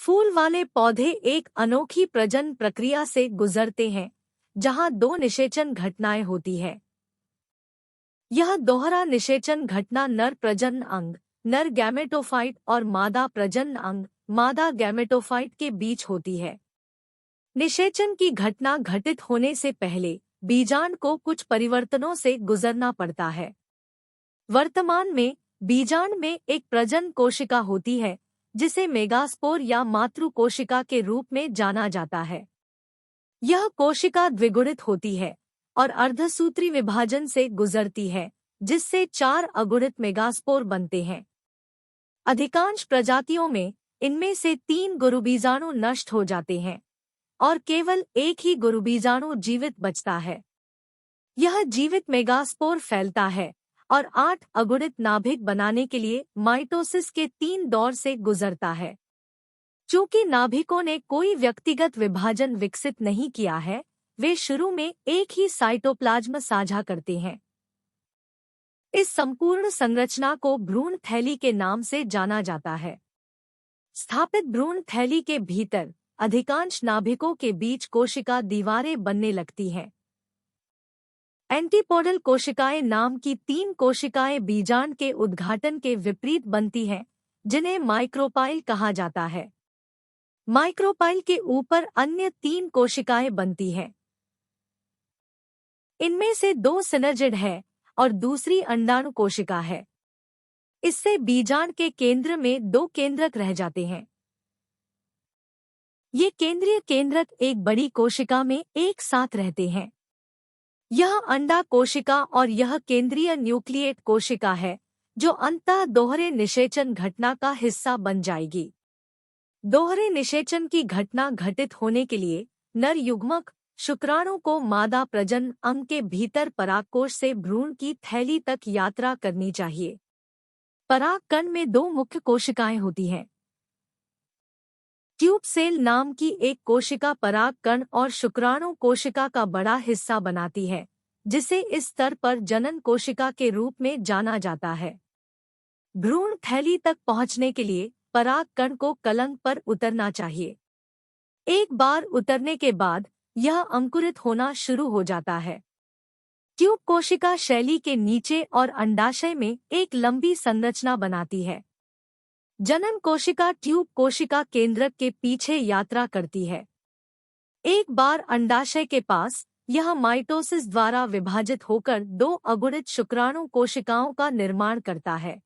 फूल वाले पौधे एक अनोखी प्रजनन प्रक्रिया से गुजरते हैं, जहां दो निषेचन घटनाएं होती है। यह दोहरा निषेचन घटना नर प्रजनन अंग, नर गैमेटोफाइट और मादा प्रजनन अंग, मादा गैमेटोफाइट के बीच होती है। निषेचन की घटना घटित होने से पहले बीजांड को कुछ परिवर्तनों से गुजरना पड़ता है। वर्तमान में बीजांड में एक प्रजनन कोशिका होती है, जिसे मेगास्पोर या मातृ कोशिका के रूप में जाना जाता है। यह कोशिका द्विगुणित होती है और अर्धसूत्री विभाजन से गुजरती है, जिससे 4 अगुणित मेगास्पोर बनते हैं। अधिकांश प्रजातियों में इनमें से 3 गुरुबीजाणु नष्ट हो जाते हैं और केवल एक ही गुरुबीजाणु जीवित बचता है। यह जीवित मेगास्पोर फैलता है और 8 अगुणित नाभिक बनाने के लिए माइटोसिस के 3 दौर से गुजरता है। चूंकि नाभिकों ने कोई व्यक्तिगत विभाजन विकसित नहीं किया है, वे शुरू में एक ही साइटोप्लाज्म साझा करते हैं। इस संपूर्ण संरचना को भ्रूण थैली के नाम से जाना जाता है। स्थापित भ्रूण थैली के भीतर अधिकांश नाभिकों के बीच कोशिका दीवारें बनने लगती हैं। एंटीपोडल कोशिकाएं नाम की 3 कोशिकाएं बीजांड के उद्घाटन के विपरीत बनती हैं, जिन्हें माइक्रोपाइल कहा जाता है। माइक्रोपाइल के ऊपर अन्य 3 कोशिकाएं बनती हैं। इनमें से 2 सिनर्जिड है और दूसरी अंडाणु कोशिका है। इससे बीजांड के केंद्र में 2 केंद्रक रह जाते हैं। ये केंद्रीय केंद्रक एक बड़ी कोशिका में एक साथ रहते हैं। यह अंडा कोशिका और यह केंद्रीय न्यूक्लिएट कोशिका है, जो अंततः दोहरे निषेचन घटना का हिस्सा बन जाएगी। दोहरे निषेचन की घटना घटित होने के लिए नर युग्मक शुक्राणु को मादा प्रजनन अंग के भीतर परागकोश से भ्रूण की थैली तक यात्रा करनी चाहिए। परागकण में 2 मुख्य कोशिकाएं होती हैं। ट्यूब सेल नाम की एक कोशिका परागकण और शुक्राणु कोशिका का बड़ा हिस्सा बनाती है, जिसे इस स्तर पर जनन कोशिका के रूप में जाना जाता है। भ्रूण थैली तक पहुंचने के लिए परागकण को कलंक पर उतरना चाहिए। एक बार उतरने के बाद यह अंकुरित होना शुरू हो जाता है। ट्यूब कोशिका शैली के नीचे और अंडाशय में एक लंबी संरचना बनाती है। जनन कोशिका ट्यूब कोशिका केंद्रक के पीछे यात्रा करती है। एक बार अंडाशय के पास यह माइटोसिस द्वारा विभाजित होकर 2 अगुणित शुक्राणु कोशिकाओं का निर्माण करता है।